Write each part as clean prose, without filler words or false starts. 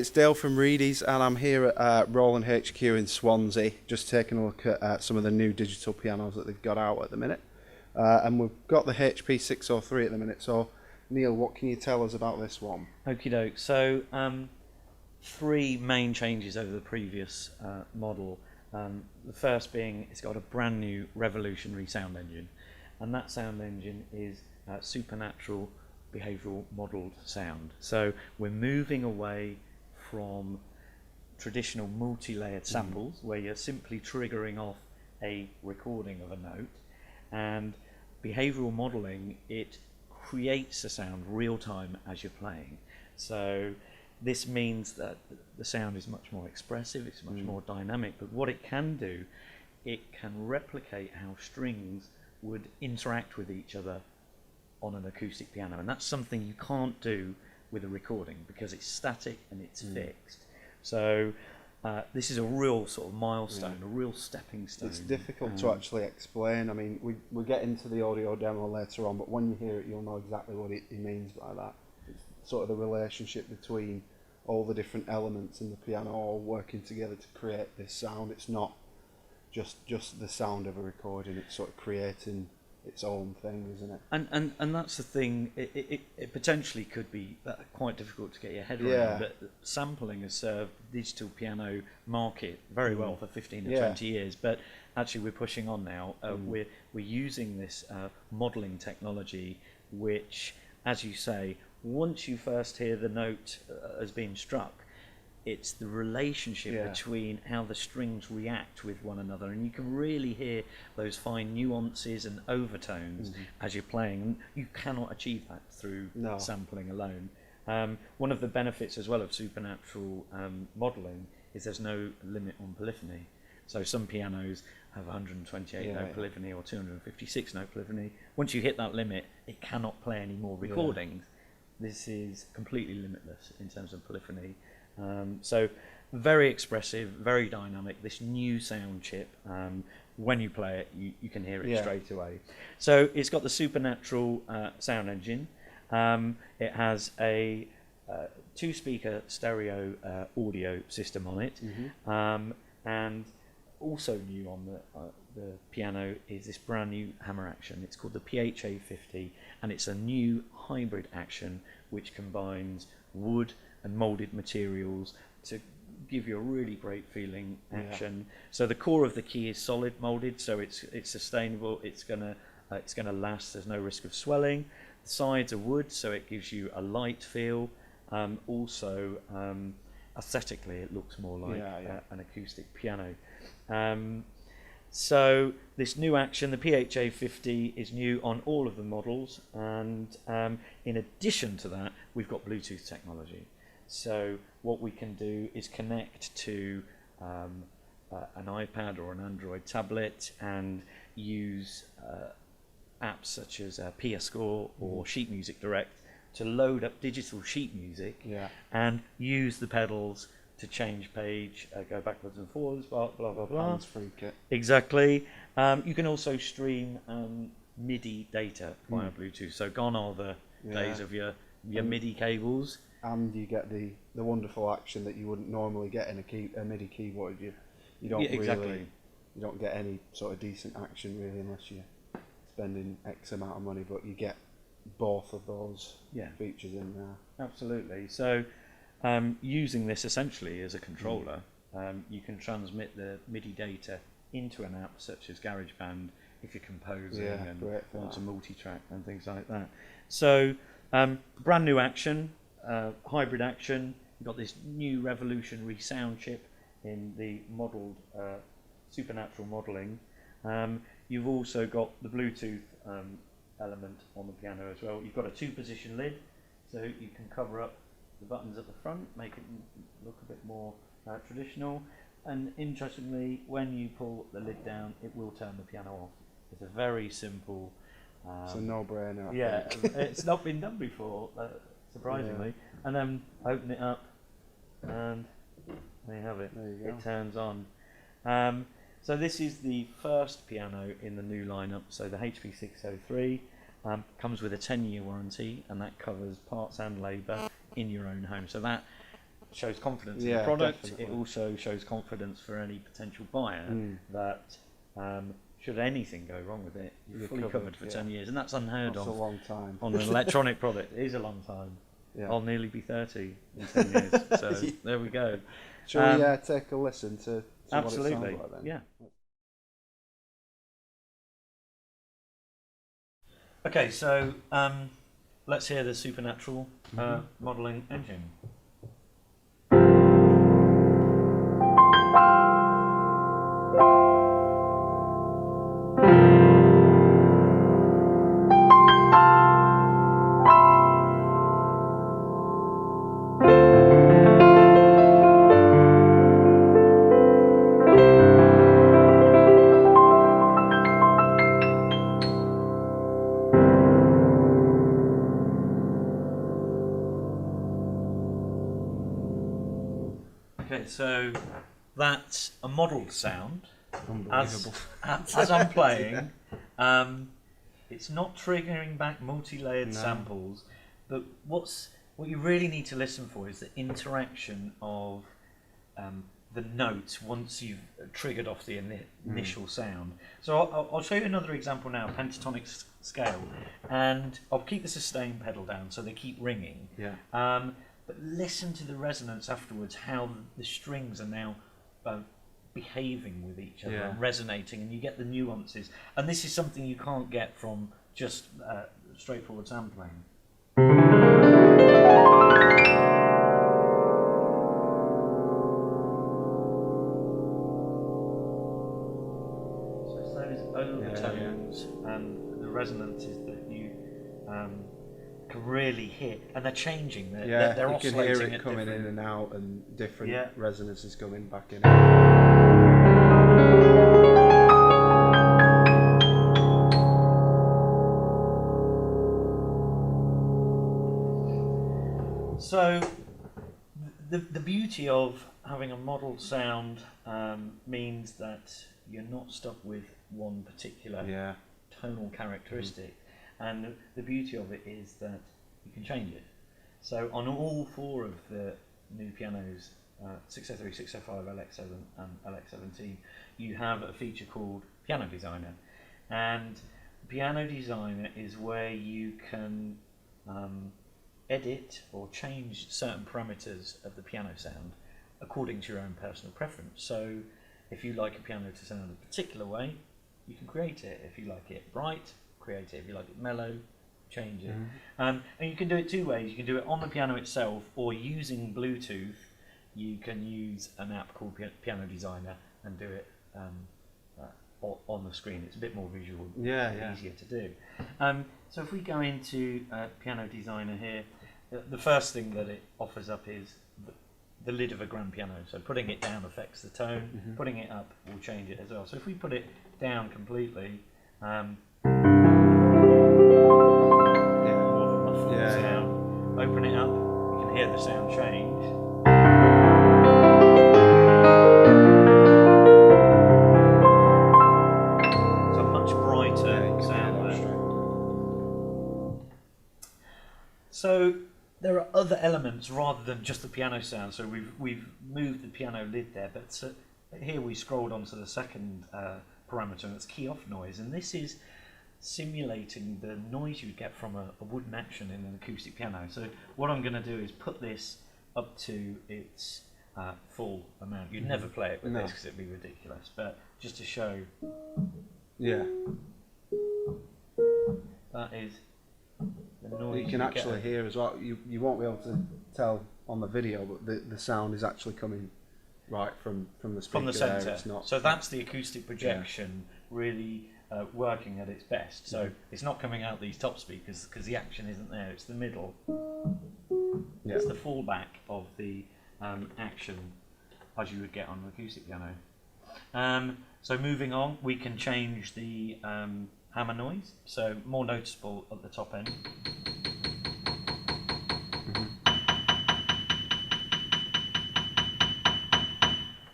it's Dale from Reidys, and I'm here at Roland HQ in Swansea, just taking a look at some of the new digital pianos that they've got out at the minute. And we've got the HP-603 at the minute, so Neil, what can you tell us about this one? Okie doke. So, three main changes over the previous model. The first being it's got a brand new revolutionary sound engine, and that sound engine is supernatural behavioural modelled sound. So we're moving away from traditional multi-layered samples where you're simply triggering off a recording of a note, and behavioural modelling, it creates a sound real time as you're playing. So this means that the sound is much more expressive, it's much more dynamic, but what it can do, it can replicate how strings would interact with each other on an acoustic piano, and that's something you can't do with a recording because it's static and it's fixed. So this is a real sort of milestone, a real stepping stone. It's difficult to actually explain. I mean, we'll get into the audio demo later on, but when you hear it, you'll know exactly what he means by that. It's sort of the relationship between all the different elements in the piano all working together to create this sound. It's not just the sound of a recording, it's sort of creating its own thing, isn't it? And that's the thing, it potentially could be quite difficult to get your head around, but sampling has served the digital piano market very well for 15 or 20 years, but actually we're pushing on now. We're using this modelling technology, which, as you say, once you first hear the note as being struck, it's the relationship between how the strings react with one another, and you can really hear those fine nuances and overtones as you're playing, and you cannot achieve that through sampling alone. One of the benefits as well of supernatural modelling is there's no limit on polyphony. So some pianos have 128 note polyphony or 256 note polyphony. Once you hit that limit, it cannot play any more recordings. This is completely limitless in terms of polyphony. So very expressive, very dynamic. This new sound chip, when you play it, you can hear it straight away. So it's got the supernatural sound engine. It has a two-speaker stereo audio system on it, and also new on the piano is this brand new hammer action. It's called the PHA-50, and it's a new hybrid action which combines wood and moulded materials to give you a really great feeling action. So the core of the key is solid moulded, so it's sustainable. It's gonna last. There's no risk of swelling. The sides are wood, so it gives you a light feel. Also, aesthetically, it looks more like an acoustic piano. So this new action, the PHA-50, is new on all of the models, and in addition to that, we've got Bluetooth technology. So what we can do is connect to an iPad or an Android tablet and use apps such as PScore or Sheet Music Direct to load up digital sheet music and use the pedals to change page, go backwards and forwards, blah, blah, blah, blah. Hands-free kit. Exactly. You can also stream MIDI data via Bluetooth. So gone are the days of your MIDI cables. And you get the wonderful action that you wouldn't normally get in a MIDI keyboard. You don't you don't get any sort of decent action really unless you're spending X amount of money, but you get both of those features in there. Absolutely. So using this essentially as a controller, you can transmit the MIDI data into an app such as GarageBand if you're composing and want to multi-track and things like that. So brand new action. Hybrid action. You've got this new revolutionary sound chip in the modelled supernatural modelling. You've also got the Bluetooth element on the piano as well. You've got a two-position lid, so you can cover up the buttons at the front, make it look a bit more traditional. And interestingly, when you pull the lid down, it will turn the piano off. It's a very simple. It's a no-brainer. It's not been done before. Surprisingly, and then open it up, and there you have it. There you go. It turns on. So this is the first piano in the new lineup. So the HP-603 comes with a 10-year warranty, and that covers parts and labour in your own home. So that shows confidence in Yeah, the product. definitely. It also shows confidence for any potential buyer that should anything go wrong with it, you're fully covered for 10 years, and that's unheard That's of. a long time on an electronic product. It is a long time. Yeah. I'll nearly be 30 in 10 years, so there we go. Shall we take a listen to Absolutely. what it sounds like then? Yeah. Okay, so let's hear the Supernatural modelling engine. Okay, so that's a modelled sound. Unbelievable. As I'm playing, it's not triggering back multi-layered samples, but what you really need to listen for is the interaction of the notes once you've triggered off the initial sound. So I'll show you another example now, pentatonic scale, and I'll keep the sustain pedal down so they keep ringing. Yeah. But listen to the resonance afterwards, how the strings are now behaving with each other and resonating, and you get the nuances. And this is something you can't get from just straightforward sampling. So it's those overtones and the resonances that you can really hit, and they're changing. They're you oscillating. can hear it at coming different... in and out, and different resonances coming back in. So the beauty of having a modelled sound means that you're not stuck with one particular tonal characteristic. And the beauty of it is that you can change it. So on all four of the new pianos, 603, 605, LX7 and LX17, you have a feature called Piano Designer. And Piano Designer is where you can edit or change certain parameters of the piano sound according to your own personal preference. So if you like a piano to sound a particular way, you can create it. If you like it bright, create it. If you like it mellow, change it. And you can do it two ways. You can do it on the piano itself, or using Bluetooth, you can use an app called Piano Designer and do it on the screen. It's a bit more visual, easier to do. So if we go into Piano Designer here, the first thing that it offers up is the lid of a grand piano. So putting it down affects the tone, putting it up will change it as well. So if we put it down completely, sound. Open it up, you can hear the sound change. It's a much brighter sound there. So there are other elements rather than just the piano sound. So we've moved the piano lid there, but here we scrolled onto the second parameter, and it's key off noise, and this is simulating the noise you'd get from a wooden action in an acoustic piano. So what I'm going to do is put this up to its full amount. You'd never play it with this because it'd be ridiculous, but just to show. Yeah. That is the noise you can actually hear as well. You won't be able to tell on the video, but the sound is actually coming right from the speaker. From the centre. There. It's not, so that's the acoustic projection really working at its best. So it's not coming out these top speakers because the action isn't there. It's the middle. It's the fallback of the action as you would get on an acoustic piano. So moving on, we can change the hammer noise. So more noticeable at the top end.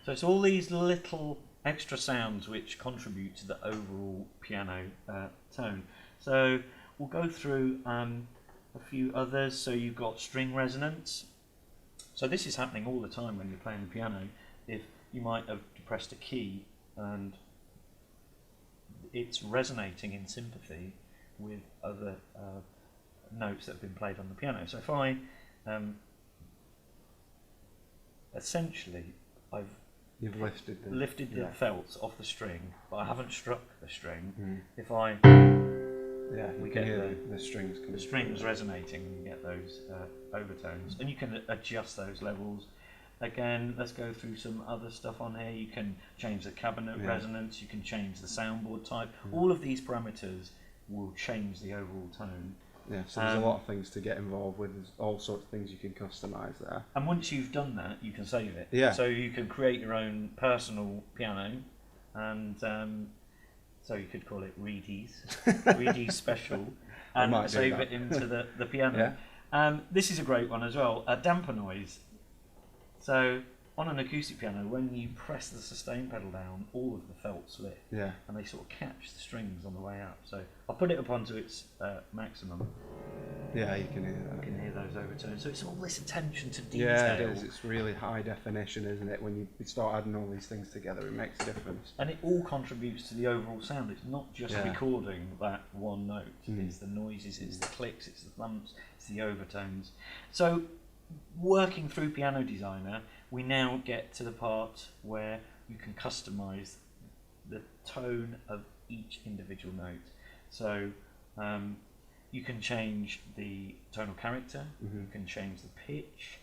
So it's all these little extra sounds which contribute to the overall piano tone. So we'll go through a few others. So you've got string resonance. So this is happening all the time when you're playing the piano. If you might have depressed a key and it's resonating in sympathy with other notes that have been played on the piano. So if I essentially You've lifted the felts off the string, but I haven't struck the string. If I we can hear the strings coming. The strings resonating, and you get those overtones, and you can adjust those levels. Again, let's go through some other stuff on here. You can change the cabinet resonance, you can change the soundboard type. All of these parameters will change the overall tone. Yeah, so there's a lot of things to get involved with. There's all sorts of things you can customise there. And once you've done that, you can save it. Yeah. So you can create your own personal piano, and so you could call it Reidys, Reidys Special, and save it into the piano. Yeah. This is a great one as well, damper noise. So on an acoustic piano, when you press the sustain pedal down, all of the felts lift, and they sort of catch the strings on the way up. So I'll put it up onto its maximum. Yeah, you can hear that. You can hear those overtones. So it's all this attention to detail. Yeah, it is. It's really high definition, isn't it? When you start adding all these things together, it makes a difference. And it all contributes to the overall sound. It's not just recording that one note. It's the noises, it's the clicks, it's the thumps, it's the overtones. So working through Piano Designer, we now get to the part where you can customize the tone of each individual note. So you can change the tonal character, you can change the pitch,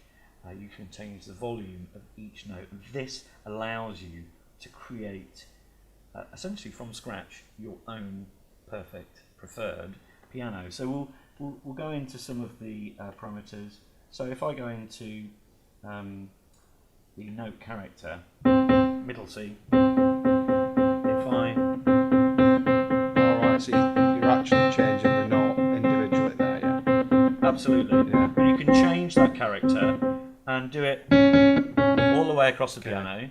you can change the volume of each note. And this allows you to create, essentially from scratch, your own perfect, preferred piano. So we'll go into some of the parameters. So if I go into the note character, middle C, if I... Alright, so you're actually changing the note individually there, yeah? Absolutely. Yeah. And you can change that character and do it all the way across the piano.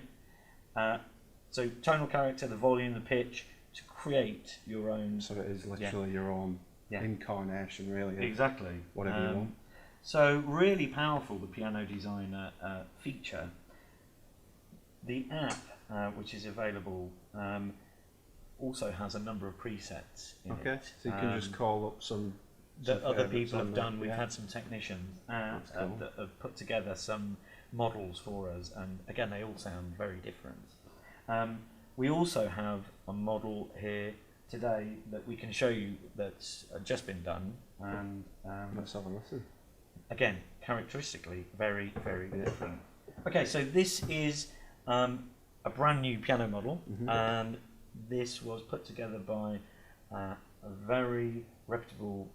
So tonal character, the volume, the pitch, to create your own... So it is literally your own incarnation, really. Exactly. Whatever you want. So really powerful, the Piano Designer feature. The app, which is available, also has a number of presets in it. So you can just call up some that other people have done. We've had some technicians that have put together some models for us, and again, they all sound very different. We also have a model here today that we can show you that's just been done, and let's have a listen. Again, characteristically, very, very different. Okay, so this is a brand new piano model, and this was put together by a very reputable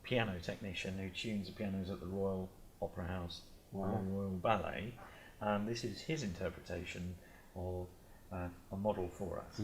piano technician who tunes the pianos at the Royal Opera House and Royal Ballet, and this is his interpretation of a model for us.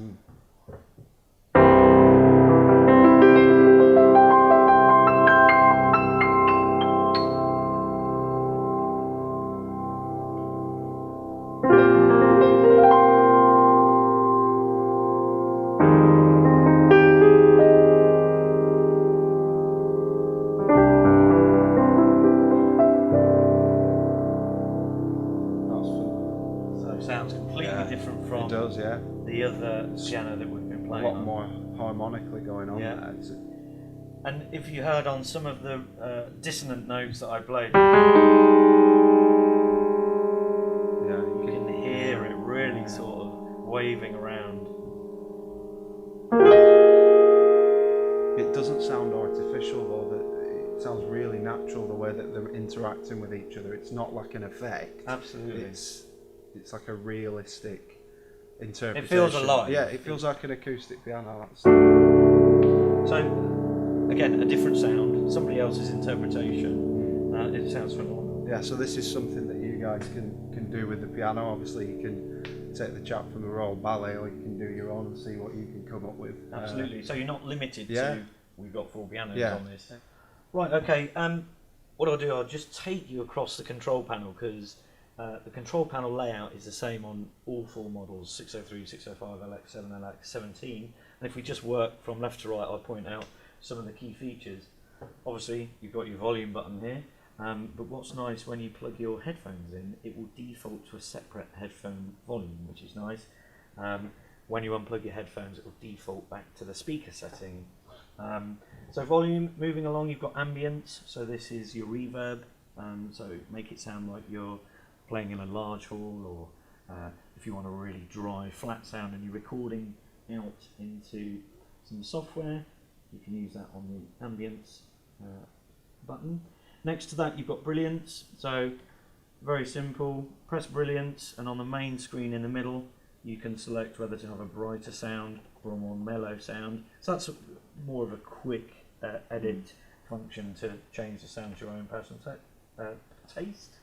The other piano that we've been playing a lot more harmonically going on there. And if you heard on some of the dissonant notes that I played, you can hear it really sort of waving around. It doesn't sound artificial though, it sounds really natural the way that they're interacting with each other. It's not like an effect. Absolutely. It's like a realistic interpretation. It feels alive. Yeah, it feels like an acoustic piano. So, again, a different sound, somebody else's interpretation. It sounds phenomenal. Yeah, so this is something that you guys can do with the piano. Obviously, you can take the chap from the Royal Ballet, or you can do your own and see what you can come up with. Absolutely. So you're not limited to, we've got 4 pianos on this. Right, okay. What I'll do, I'll just take you across the control panel, because the control panel layout is the same on all 4 models, 603, 605, LX7, LX17. And if we just work from left to right, I'll point out some of the key features. Obviously, you've got your volume button here. But what's nice, when you plug your headphones in, it will default to a separate headphone volume, which is nice. When you unplug your headphones, it will default back to the speaker setting. So volume, moving along, you've got ambience, so this is your reverb, so make it sound like you're playing in a large hall, or if you want a really dry, flat sound and you're recording out into some software, you can use that on the ambience button. Next to that, you've got brilliance, so very simple, press brilliance, and on the main screen in the middle, you can select whether to have a brighter sound or a more mellow sound. So that's more of a quick edit function to change the sound to your own personal taste.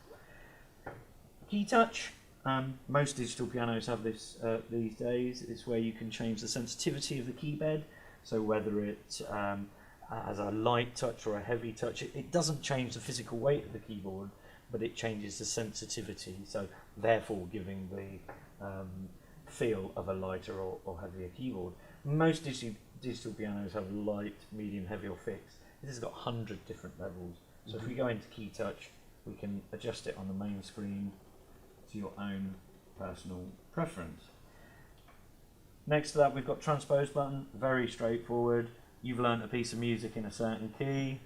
Key touch. Most digital pianos have this these days. It's where you can change the sensitivity of the key bed. So whether it has a light touch or a heavy touch, it doesn't change the physical weight of the keyboard, but it changes the sensitivity. So therefore giving the feel of a lighter or heavier keyboard. Most digital pianos have light, medium, heavy or fixed. This has got 100 different levels. So if we go into key touch, we can adjust it on the main screen to your own personal preference. Next to that, we've got transpose button, very straightforward. You've learnt a piece of music in a certain key.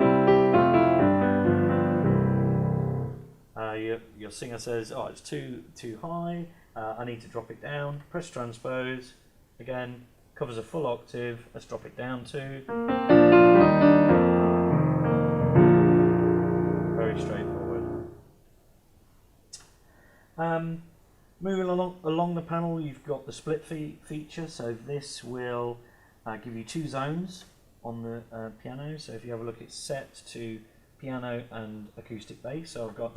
Your singer says, oh, it's too high, I need to drop it down. Press transpose, again, covers a full octave, let's drop it down to. Very straightforward. Moving along the panel, you've got the split feature, so this will give you two zones on the piano. So if you have a look, it's set to piano and acoustic bass. So I've got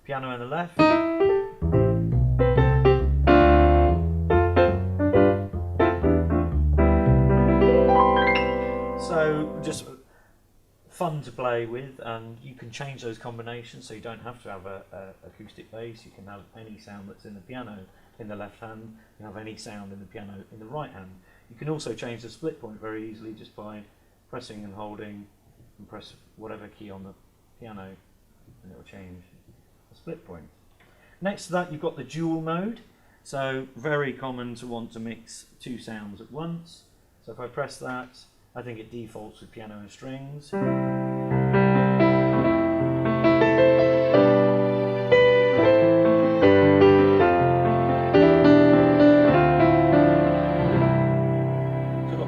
piano on the left, so just fun to play with, and you can change those combinations, so you don't have to have a acoustic bass. You can have any sound that's in the piano in the left hand, you can have any sound in the piano in the right hand. You can also change the split point very easily just by pressing and holding, and press whatever key on the piano and it will change the split point. Next to that, you've got the dual mode, so very common to want to mix two sounds at once. So if I press that, I think it defaults with piano and strings.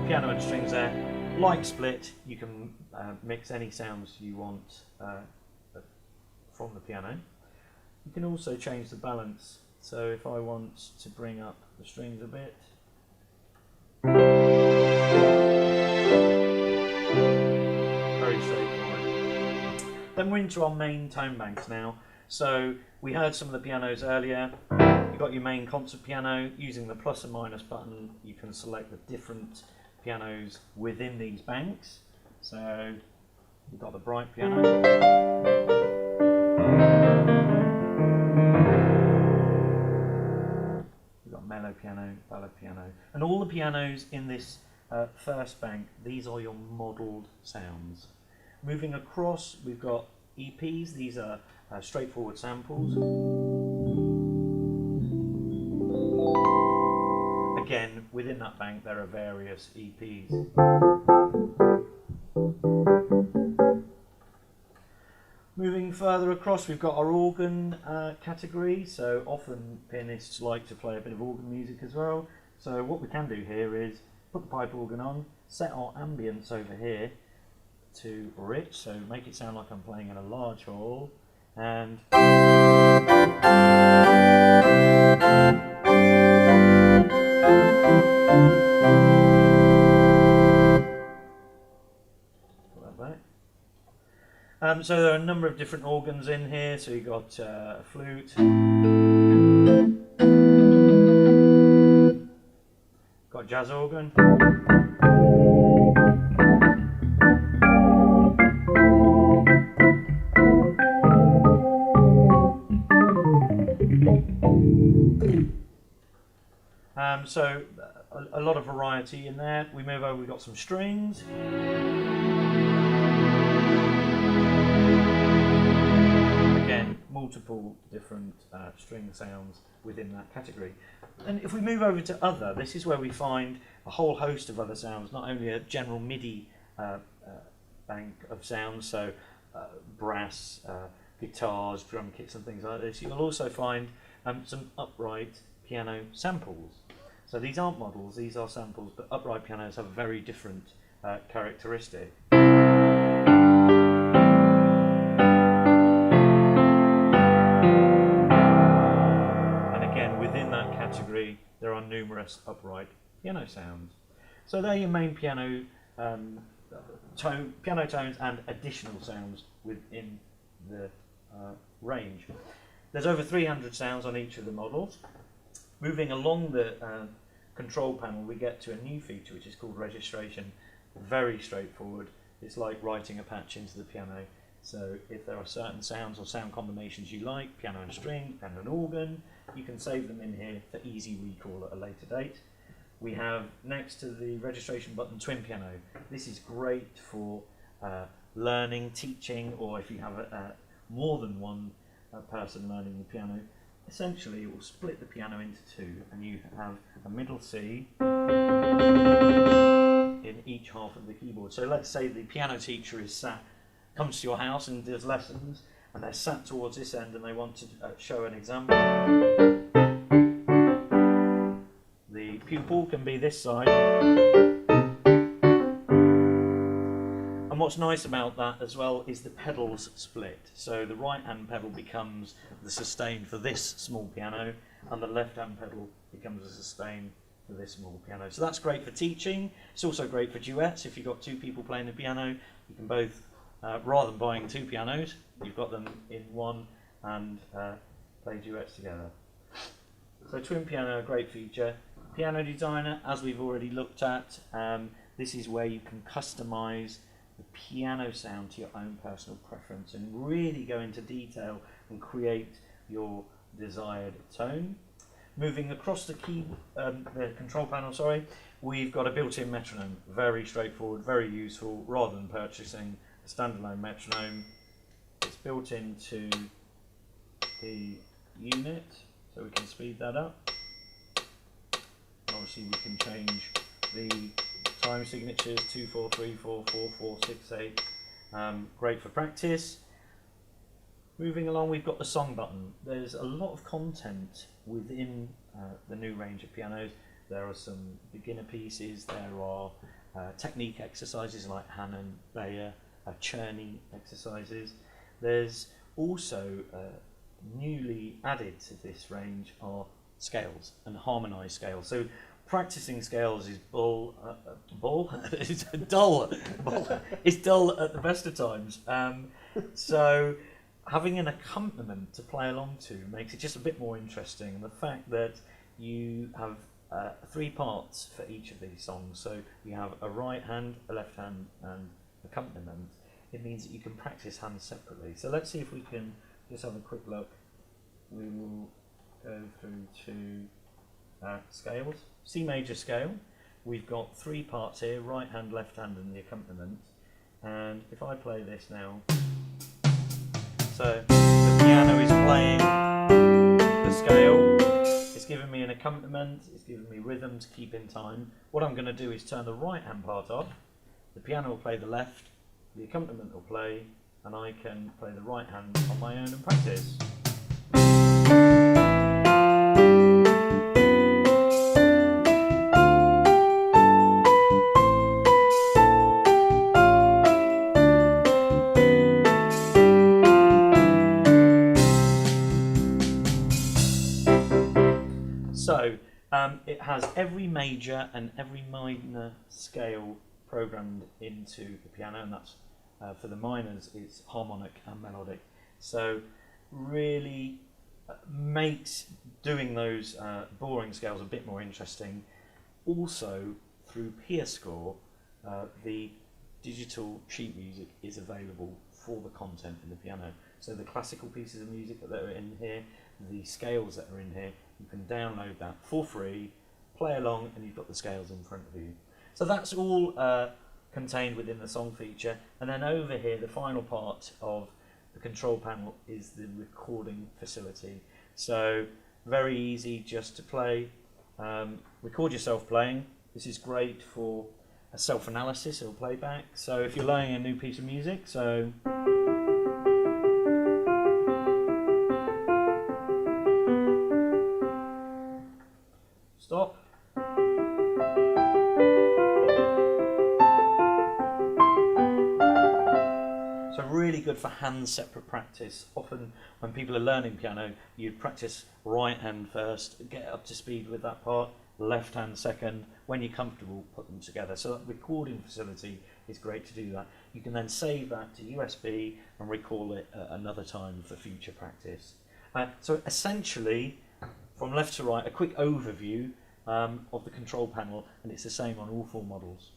Piano and strings there. Like split, you can mix any sounds you want from the piano. You can also change the balance. So if I want to bring up the strings a bit, very straightforward. Then we're into our main tone banks now. So we heard some of the pianos earlier. You've got your main concert piano. Using the plus and minus button, you can select the different pianos within these banks. So we've got the bright piano, we've got mellow piano, ballad piano, and all the pianos in this first bank, these are your modelled sounds. Moving across, we've got EPs. These are straightforward samples. Again, within that bank there are various EPs. Moving further across, we've got our organ category, so often pianists like to play a bit of organ music as well. So what we can do here is put the pipe organ on, set our ambience over here to rich, so make it sound like I'm playing in a large hall, and so there are a number of different organs in here. So you've got a flute, got a jazz organ, so a lot of variety in there. We move over, we've got some strings. Again, multiple different string sounds within that category. And if we move over to other, this is where we find a whole host of other sounds, not only a general MIDI bank of sounds, so brass, guitars, drum kits and things like this. You'll also find some upright piano samples. So these aren't models, these are samples, but upright pianos have a very different characteristic. And again, within that category, there are numerous upright piano sounds. So they're your main piano piano tones and additional sounds within the range. There's over 300 sounds on each of the models. Moving along the control panel, we get to a new feature which is called registration. Very straightforward. It's like writing a patch into the piano. So if there are certain sounds or sound combinations you like, piano and string, piano and organ, you can save them in here for easy recall at a later date. We have next to the registration button twin piano. This is great for learning, teaching, or if you have more than one person learning the piano. Essentially, it will split the piano into two, and you have a middle C in each half of the keyboard. So let's say the piano teacher is comes to your house and does lessons, and they're sat towards this end, and they want to show an example. The pupil can be this side. And what's nice about that as well is the pedals split. So the right hand pedal becomes the sustain for this small piano, and the left hand pedal becomes the sustain for this small piano. So that's great for teaching. It's also great for duets. If you've got two people playing the piano, you can both, rather than buying two pianos, you've got them in one and play duets together. So twin piano, a great feature. Piano Designer, as we've already looked at, this is where you can customize the piano sound to your own personal preference and really go into detail and create your desired tone. Moving across the control panel, we've got a built-in metronome. Very straightforward, very useful. Rather than purchasing a standalone metronome, it's built into the unit, so we can speed that up. Obviously, we can change the time signatures 2, 4, 3, 4, 4, 4, 6, 8. Great for practice. Moving along, we've got the song button. There's a lot of content within the new range of pianos. There are some beginner pieces, there are technique exercises like Hanon, Bayer, Czerny exercises. There's also newly added to this range are scales and harmonised scales. So practicing scales is it's dull. It's dull at the best of times. So having an accompaniment to play along to makes it just a bit more interesting. And the fact that you have 3 parts for each of these songs, so you have a right hand, a left hand, and accompaniment. It means that you can practice hands separately. So let's see if we can just have a quick look. We will go through to scales. C major scale. We've got 3 parts here, right hand, left hand, and the accompaniment. And if I play this now, so the piano is playing the scale, it's giving me an accompaniment, it's giving me rhythm to keep in time. What I'm going to do is turn the right hand part off, the piano will play the left, the accompaniment will play, and I can play the right hand on my own and practice. So it has every major and every minor scale programmed into the piano, and that's for the minors it's harmonic and melodic. So really makes doing those boring scales a bit more interesting. Also through PeerScore, the digital sheet music is available for the content in the piano. So the classical pieces of music that are in here, the scales that are in here, you can download that for free play along, and you've got the scales in front of you. So that's all contained within the song feature. And then over here, the final part of the control panel is the recording facility. So very easy just to play. Record yourself playing. This is great for a self-analysis or playback. So if you're learning a new piece of music, so stop. So really good for hand separate practice. Often when people are learning piano, you practice right hand first, get up to speed with that part, left hand second. When you're comfortable, put them together. So that recording facility is great to do that. You can then save that to USB and recall it at another time for future practice. So essentially, from left to right, a quick overview of the control panel, and it's the same on all 4 models.